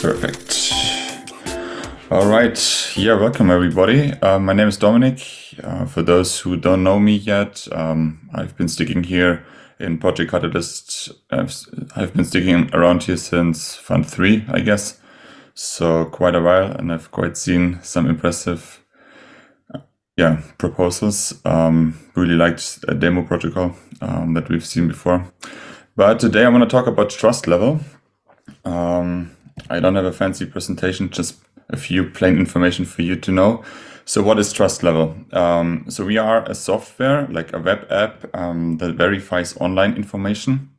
Perfect. All right. Yeah, welcome everybody. My name is Dominic. For those who don't know me yet, I've been sticking here in Project Catalyst. I've been sticking around here since Fund10, I guess. So quite a while, and I've quite seen some impressive proposals. Really liked a demo protocol that we've seen before. But today I want to talk about TrustLevel. I don't have a fancy presentation, just a few plain information for you to know. So what is TrustLevel? So we are a software, like a web app that verifies online information.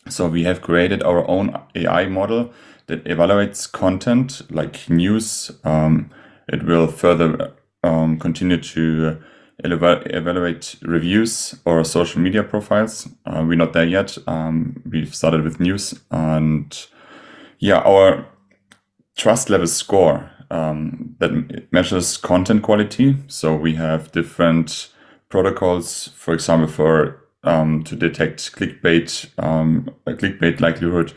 So we have created our own AI model that evaluates content like news. It will further continue to evaluate reviews or social media profiles. We're not there yet. We've started with news, and our trust level score that measures content quality. So we have different protocols, for example, for to detect clickbait, clickbait likelihood,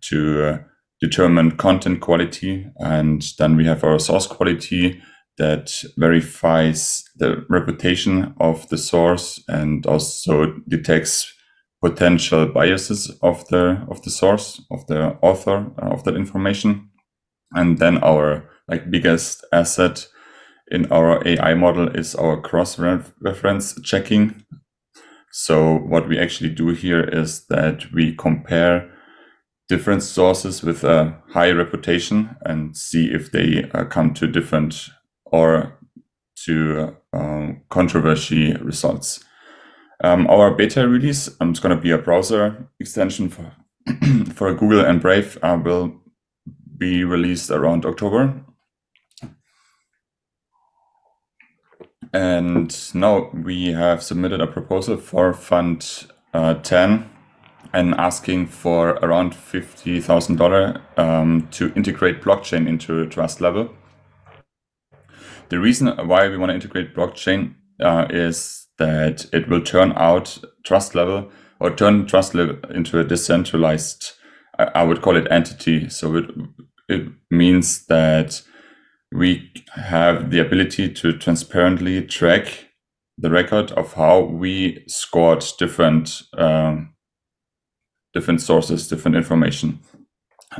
to determine content quality, and then we have our source quality that verifies the reputation of the source and also detects potential biases of the source, of the author of that information. And then our biggest asset in our AI model is our cross-reference checking. So what we actually do here is that we compare different sources with a high reputation and see if they come to different or to controversy results. Our beta release, it's going to be a browser extension for Google and Brave, will be released around October. And now we have submitted a proposal for Fund10 and asking for around $50,000 to integrate blockchain into TrustLevel. The reason why we want to integrate blockchain is that it will turn TrustLevel into a decentralized, I would call it, entity. So it means that we have the ability to transparently track the record of how we scored different sources, different information.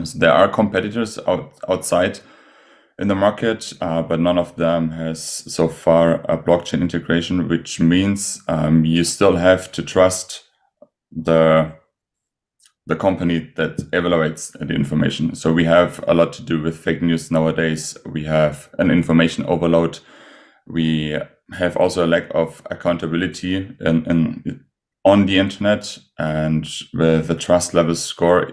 So there are competitors outside in the market, but none of them has so far a blockchain integration, which means you still have to trust the company that evaluates the information. So we have a lot to do with fake news nowadays. We have an information overload. We have also a lack of accountability on the internet, and with the trust level score,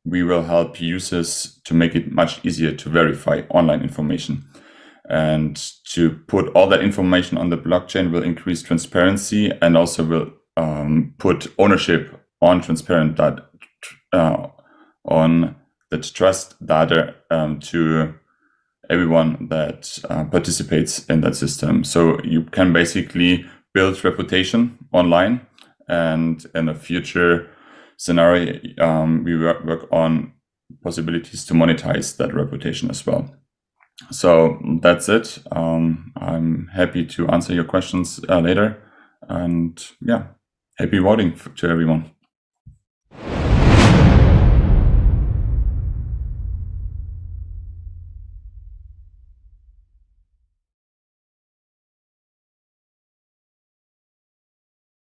we will help users to make it much easier to verify online information. And to put all that information on the blockchain will increase transparency and also will put ownership on transparent data, on that trust data to everyone that participates in that system. So you can basically build reputation online, and in a future scenario, we work on possibilities to monetize that reputation as well. So that's it. I'm happy to answer your questions later, and happy voting to everyone.